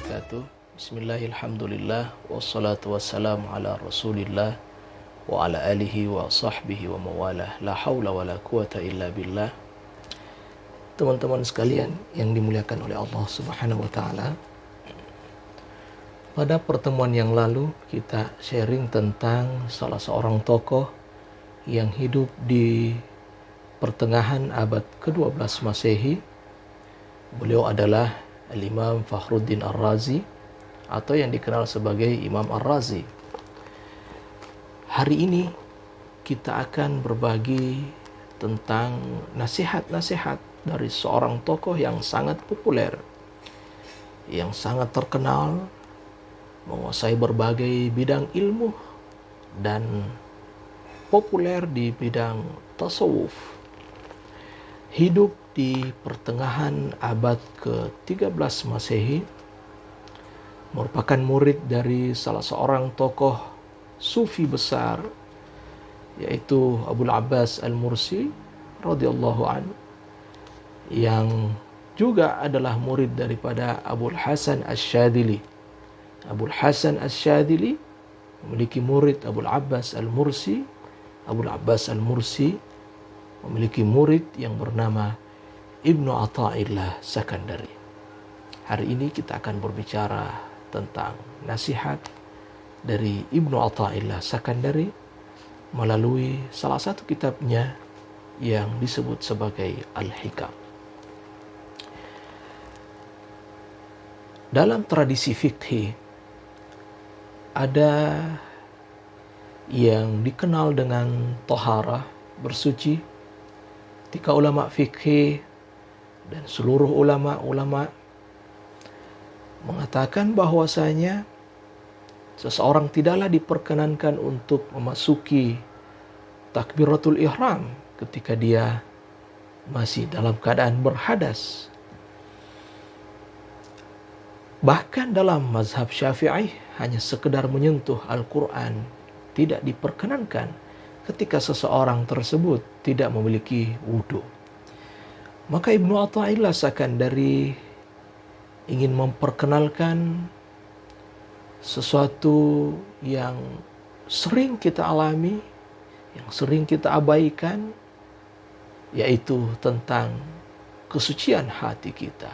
wabarakatuh. Bismillahirrahmanirrahim. Wassalatu wassalamu ala rasulillah wa ala alihi wa sahbihi wa mawalah. La hawla wa la quwata illa billah. Teman-teman sekalian yang dimuliakan oleh Allah Subhanahu wa ta'ala, pada pertemuan yang lalu kita sharing tentang salah seorang tokoh yang hidup di pertengahan abad ke-12 Masehi. Beliau adalah Al-Imam Fakhruddin Ar-Razi atau yang dikenal sebagai Imam Ar-Razi. Hari ini kita akan berbagi tentang nasihat-nasihat dari seorang tokoh yang sangat populer, yang sangat terkenal, menguasai berbagai bidang ilmu dan populer di bidang tasawuf. Hidup di pertengahan abad ke-13 Masehi, merupakan murid dari salah seorang tokoh sufi besar, yaitu Abul Abbas Al-Mursi radhiyallahu anhu, yang juga adalah murid daripada Abul Hasan Asy-Syadzili. Abul Hasan Asy-Syadzili memiliki murid Abul Abbas Al-Mursi. Abul Abbas Al-Mursi memiliki murid yang bernama Ibnu Athaillah Sakandari. Hari ini kita akan berbicara tentang nasihat dari Ibnu Athaillah Sakandari melalui salah satu kitabnya yang disebut sebagai Al-Hikam. Dalam tradisi fikih ada yang dikenal dengan taharah, bersuci. Ketika ulama fikih dan seluruh ulama-ulama mengatakan bahwasanya seseorang tidaklah diperkenankan untuk memasuki takbiratul ihram ketika dia masih dalam keadaan berhadas. Bahkan dalam mazhab Syafi'i hanya sekedar menyentuh Al-Quran tidak diperkenankan ketika seseorang tersebut tidak memiliki wudu. Maka Ibnu Athaillah Sakandari ingin memperkenalkan sesuatu yang sering kita alami, yang sering kita abaikan, yaitu tentang kesucian hati kita.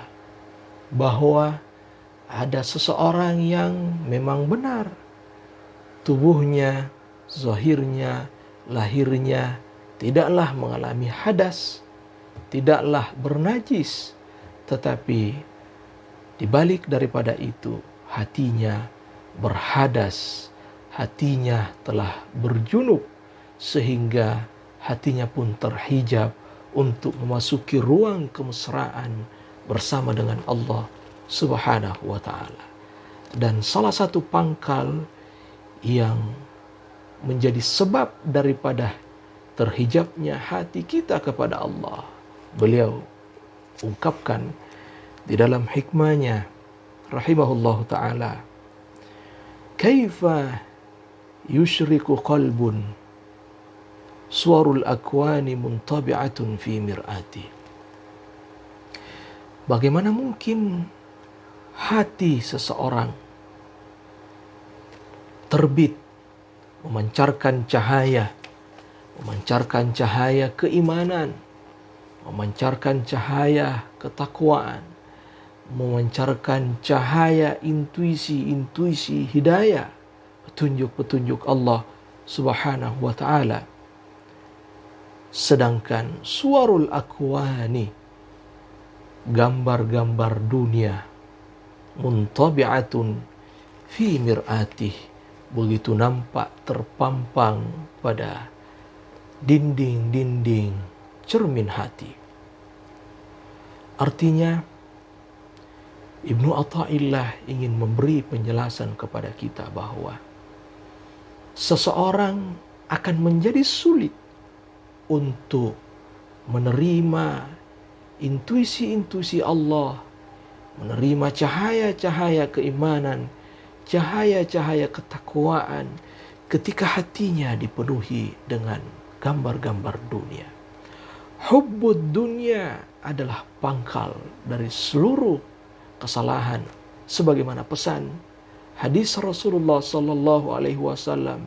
Bahwa ada seseorang yang memang benar tubuhnya, zahirnya, lahirnya tidaklah mengalami hadas, tidaklah bernajis, tetapi dibalik daripada itu hatinya berhadas, hatinya telah berjunub, sehingga hatinya pun terhijab untuk memasuki ruang kemesraan bersama dengan Allah Subhanahu wa ta'ala. Dan salah satu pangkal yang menjadi sebab daripada terhijabnya hati kita kepada Allah, beliau ungkapkan di dalam hikmahnya rahimahullahu ta'ala, kaifa yushriku qalbun suwarul akwani muntabi'atun fi mir'ati. Bagaimana mungkin hati seseorang terbit memancarkan cahaya keimanan, memancarkan cahaya ketakwaan, memancarkan cahaya intuisi hidayah, petunjuk-petunjuk Allah Subhanahu wa ta'ala. Sedangkan suwarul akwani, gambar-gambar dunia, muntabi'atun fi mir'atih, begitu nampak terpampang pada dinding-dinding cermin hati. Artinya Ibnu Athaillah ingin memberi penjelasan kepada kita bahwa seseorang akan menjadi sulit untuk menerima intuisi-intuisi Allah, menerima cahaya-cahaya keimanan, cahaya-cahaya ketakwaan ketika hatinya dipenuhi dengan gambar-gambar dunia. Hubbud dunia adalah pangkal dari seluruh kesalahan sebagaimana pesan hadis Rasulullah sallallahu alaihi wasallam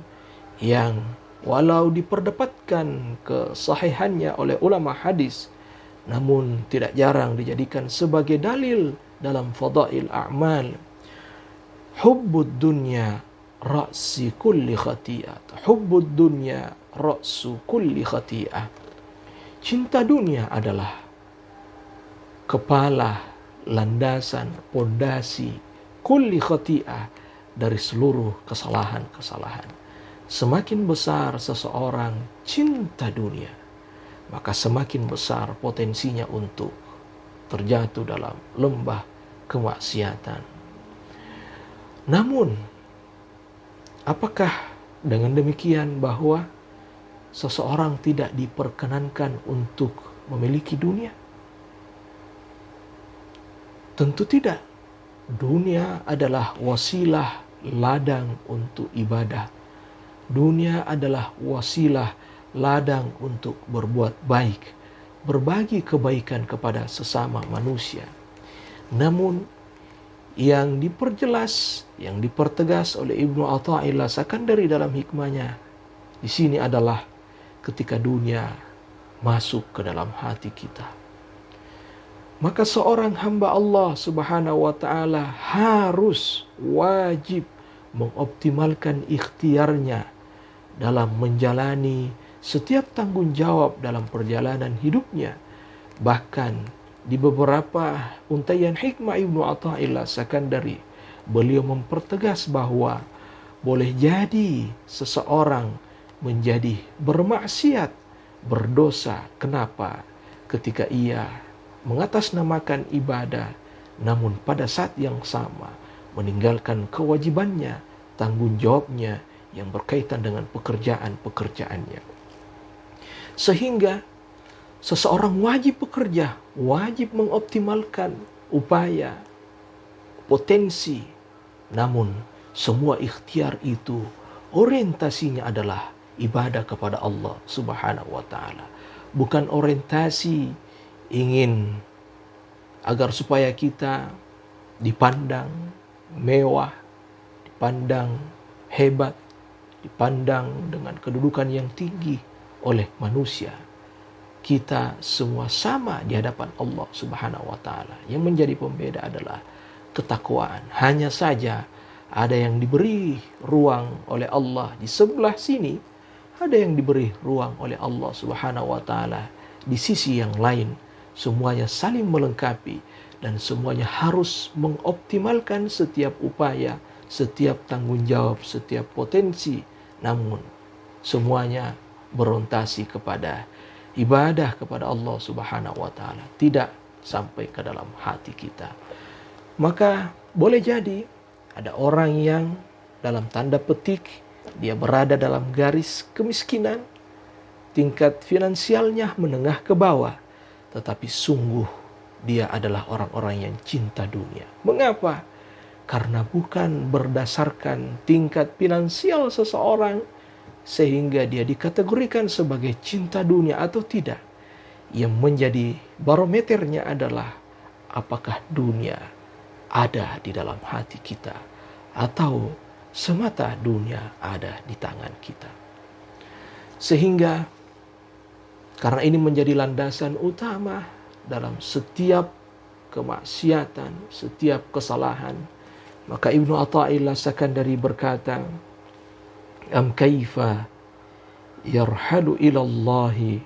yang walau diperdebatkan kesahihannya oleh ulama hadis, namun tidak jarang dijadikan sebagai dalil dalam fadail a'mal. Hubbud dunya ra'si kulli khati'ah. Hubbud dunya ra'su kulli khati'ah. Cinta dunia adalah kepala, landasan, pondasi kulli khati'ah, dari seluruh kesalahan-kesalahan. Semakin besar seseorang cinta dunia, maka semakin besar potensinya untuk terjatuh dalam lembah kemaksiatan. Namun, apakah dengan demikian bahwa seseorang tidak diperkenankan untuk memiliki dunia? Tentu tidak. Dunia adalah wasilah ladang untuk ibadah. Dunia adalah wasilah ladang untuk berbuat baik, berbagi kebaikan kepada sesama manusia. Namun yang diperjelas, yang dipertegas oleh Ibnu Athaillah Sakandari dalam hikmahnya di sini adalah ketika dunia masuk ke dalam hati kita, maka seorang hamba Allah Subhanahu wa taala harus wajib mengoptimalkan ikhtiarnya dalam menjalani setiap tanggung jawab dalam perjalanan hidupnya. Bahkan di beberapa untaian hikmah Ibnu Athaillah Sakandari, beliau mempertegas bahwa boleh jadi seseorang menjadi bermaksiat, berdosa. Kenapa? Ketika ia mengatasnamakan ibadah, namun pada saat yang sama meninggalkan kewajibannya, tanggung jawabnya yang berkaitan dengan pekerjaan-pekerjaannya. Sehingga seseorang wajib bekerja, wajib mengoptimalkan upaya, potensi. Namun semua ikhtiar itu orientasinya adalah ibadah kepada Allah Subhanahu wa taala. Bukan orientasi ingin agar supaya kita dipandang mewah, dipandang hebat, dipandang dengan kedudukan yang tinggi oleh manusia. Kita semua sama di hadapan Allah Subhanahu wa taala. Yang menjadi pembeda adalah ketakwaan. Hanya saja ada yang diberi ruang oleh Allah di sebelah sini, ada yang diberi ruang oleh Allah Subhanahu wa taala di sisi yang lain. Semuanya saling melengkapi dan semuanya harus mengoptimalkan setiap upaya, setiap tanggung jawab, setiap potensi. Namun semuanya berorientasi kepada ibadah kepada Allah Subhanahu wa taala, tidak sampai ke dalam hati kita. Maka boleh jadi ada orang yang dalam tanda petik dia berada dalam garis kemiskinan, tingkat finansialnya menengah ke bawah, tetapi sungguh dia adalah orang-orang yang cinta dunia. Mengapa? Karena bukan berdasarkan tingkat finansial seseorang sehingga dia dikategorikan sebagai cinta dunia atau tidak. Yang menjadi barometernya adalah apakah dunia ada di dalam hati kita atau semata dunia ada di tangan kita. Sehingga karena ini menjadi landasan utama dalam setiap kemaksiatan, setiap kesalahan, maka Ibnu Athaillah Sakandari berkata, am kaifa yarhalu ilallahi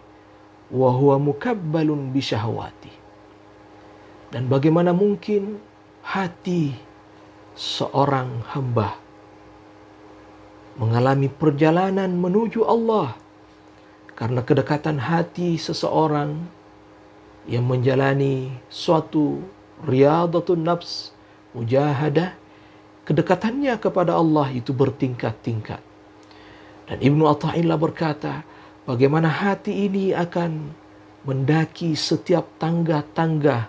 wa huwa mukabbalun bisyahwati. Dan bagaimana mungkin hati seorang hamba mengalami perjalanan menuju Allah karena kedekatan hati seseorang yang menjalani suatu riyadatul nafs, mujahadah, kedekatannya kepada Allah itu bertingkat-tingkat. Dan Ibnu Athaillah berkata, bagaimana hati ini akan mendaki setiap tangga-tangga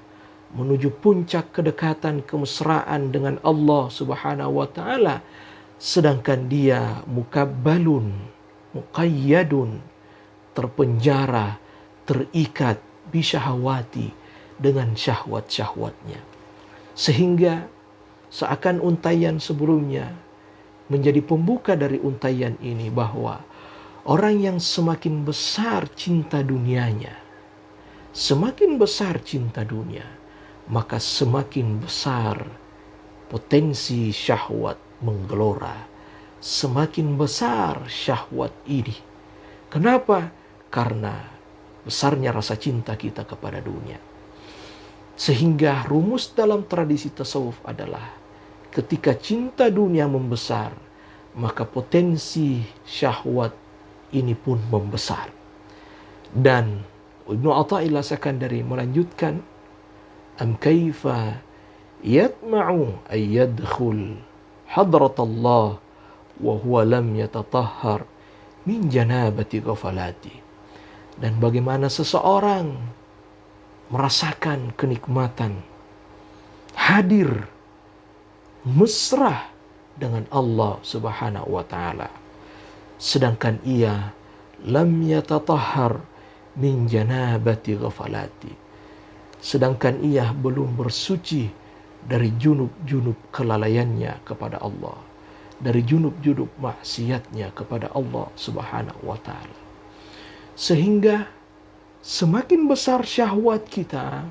menuju puncak kedekatan kemesraan dengan Allah Subhanahu wa taala, sedangkan dia mukabbalun, muqayyadun, terpenjara, terikat bisyahawati, dengan syahwat-syahwatnya. Sehingga seakan untaian sebelumnya menjadi pembuka dari untaian ini, bahwa orang yang semakin besar cinta dunianya, semakin besar cinta dunia, maka semakin besar potensi syahwat menggelora. Semakin besar syahwat ini. Kenapa? Karena besarnya rasa cinta kita kepada dunia. Sehingga rumus dalam tradisi tasawuf adalah ketika cinta dunia membesar, maka potensi syahwat ini pun membesar. Dan Ibnu Athaillah Sakandari melanjutkan, am kaifa yatma'u ay yadkhul hadratallah wa huwa lam yatatahhar min janabati ghafalati. Dan bagaimana seseorang merasakan kenikmatan hadir mesra dengan Allah Subhanahu wa taala, sedangkan ia lam yatatahhar min janabati ghafalati, sedangkan ia belum bersuci dari junub-junub kelalaiannya kepada Allah, dari junub-junub maksiatnya kepada Allah Subhanahu wa taala. Sehingga semakin besar syahwat kita,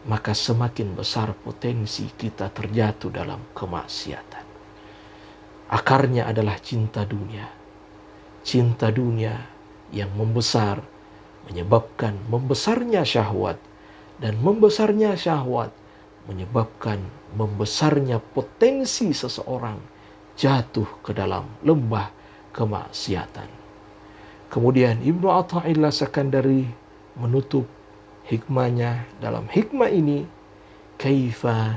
maka semakin besar potensi kita terjatuh dalam kemaksiatan. Akarnya adalah cinta dunia. Cinta dunia yang membesar menyebabkan membesarnya syahwat, dan membesarnya syahwat menyebabkan membesarnya potensi seseorang jatuh ke dalam lembah kemaksiatan. Kemudian Ibnu Athaillah Sakandari menutup hikmahnya dalam hikmah ini, kaifa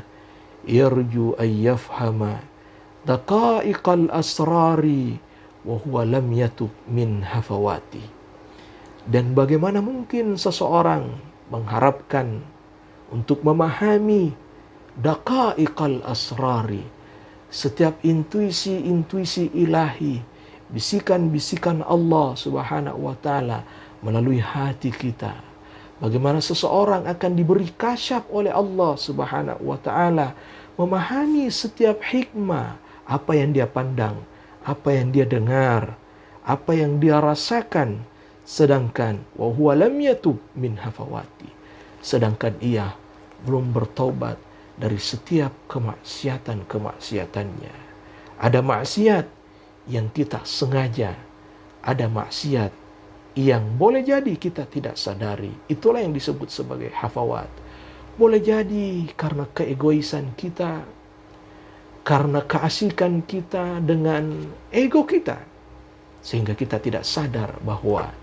yarju ay yafhama daqa'iqal asrari wa huwa lam yatub min hafawati. Dan bagaimana mungkin seseorang mengharapkan untuk memahami daqa'iqal asrari, setiap intuisi-intuisi ilahi, bisikan-bisikan Allah Subhanahu wa taala melalui hati kita. Bagaimana seseorang akan diberi kasyaf oleh Allah Subhanahu wa taala, memahami setiap hikmah, apa yang dia pandang, apa yang dia dengar, apa yang dia rasakan, sedangkan wa huwa lam yatub min hafawati, sedangkan ia belum bertobat dari setiap kemaksiatan-kemaksiatannya. Ada maksiat yang kita sengaja, ada maksiat yang boleh jadi kita tidak sadari. Itulah yang disebut sebagai hafawat. Boleh jadi karena keegoisan kita, karena keasikan kita dengan ego kita, sehingga kita tidak sadar bahwa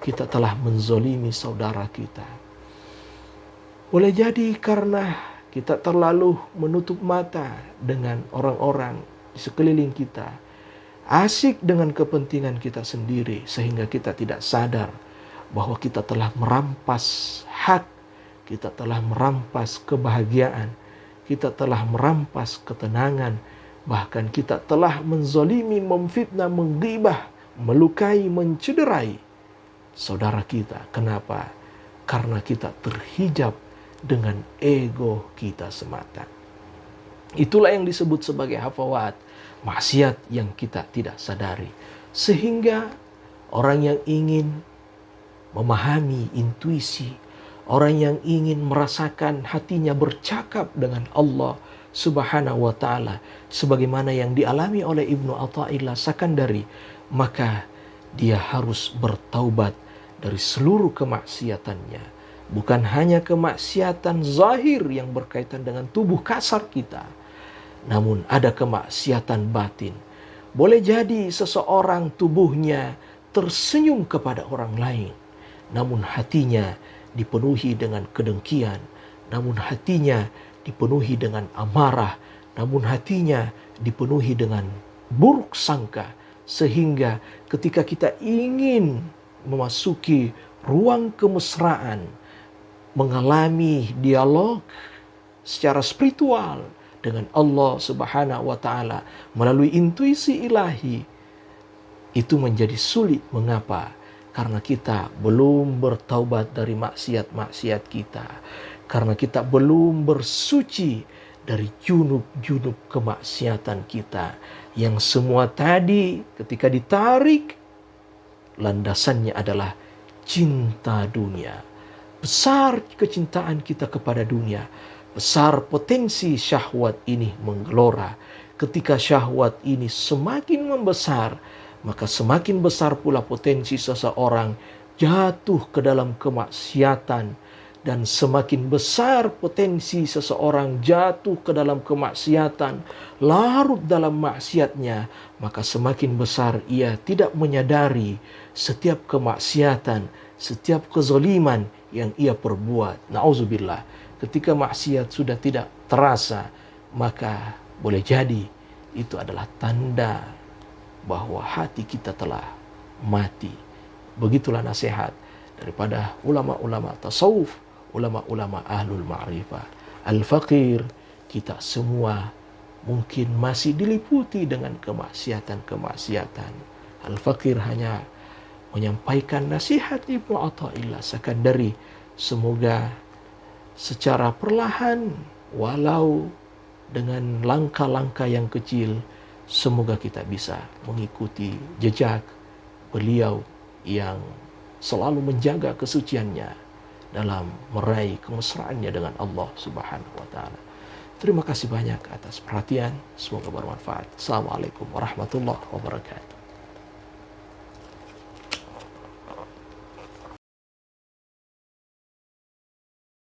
kita telah menzolimi saudara kita. Boleh jadi karena kita terlalu menutup mata dengan orang-orang di sekeliling kita, asik dengan kepentingan kita sendiri, sehingga kita tidak sadar bahwa kita telah merampas hak, kita telah merampas kebahagiaan, kita telah merampas ketenangan, bahkan kita telah menzolimi, memfitnah, menggibah, melukai, mencederai saudara kita. Kenapa? Karena kita terhijab dengan ego kita semata. Itulah yang disebut sebagai hafawat, maksiat yang kita tidak sadari. Sehingga orang yang ingin memahami intuisi, orang yang ingin merasakan hatinya bercakap dengan Allah Subhanahu wa taala sebagaimana yang dialami oleh Ibnu Athaillah Sakandari, maka dia harus bertaubat dari seluruh kemaksiatannya. Bukan hanya kemaksiatan zahir yang berkaitan dengan tubuh kasar kita, namun ada kemaksiatan batin. Boleh jadi seseorang tubuhnya tersenyum kepada orang lain, namun hatinya dipenuhi dengan kedengkian, namun hatinya dipenuhi dengan amarah, namun hatinya dipenuhi dengan buruk sangka. Sehingga ketika kita ingin memasuki ruang kemesraan, mengalami dialog secara spiritual dengan Allah Subhanahu wa taala melalui intuisi ilahi, itu menjadi sulit. Mengapa? Karena kita belum bertaubat dari maksiat-maksiat kita. Karena kita belum bersuci dari junub-junub kemaksiatan kita. Yang semua tadi ketika ditarik, landasannya adalah cinta dunia. Besar kecintaan kita kepada dunia. Besar potensi syahwat ini menggelora. Ketika syahwat ini semakin membesar, maka semakin besar pula potensi seseorang jatuh ke dalam kemaksiatan. Dan semakin besar potensi seseorang jatuh ke dalam kemaksiatan, larut dalam maksiatnya, maka semakin besar ia tidak menyadari setiap kemaksiatan, setiap kezaliman yang ia perbuat. Nauzubillah. Ketika maksiat sudah tidak terasa, maka boleh jadi itu adalah tanda bahwa hati kita telah mati. Begitulah nasihat daripada ulama-ulama tasawuf, ulama-ulama ahlul ma'rifah. Al-faqir, kita semua mungkin masih diliputi dengan kemaksiatan-kemaksiatan. Al-faqir hanya menyampaikan nasihat Ibnu Athaillah Sakandari. Semoga secara perlahan, walau dengan langkah-langkah yang kecil, semoga kita bisa mengikuti jejak beliau yang selalu menjaga kesuciannya dalam meraih kemesraannya dengan Allah Subhanahu wa Ta'ala. Terima kasih banyak atas perhatian. Semoga bermanfaat. Assalamualaikum warahmatullahi wabarakatuh.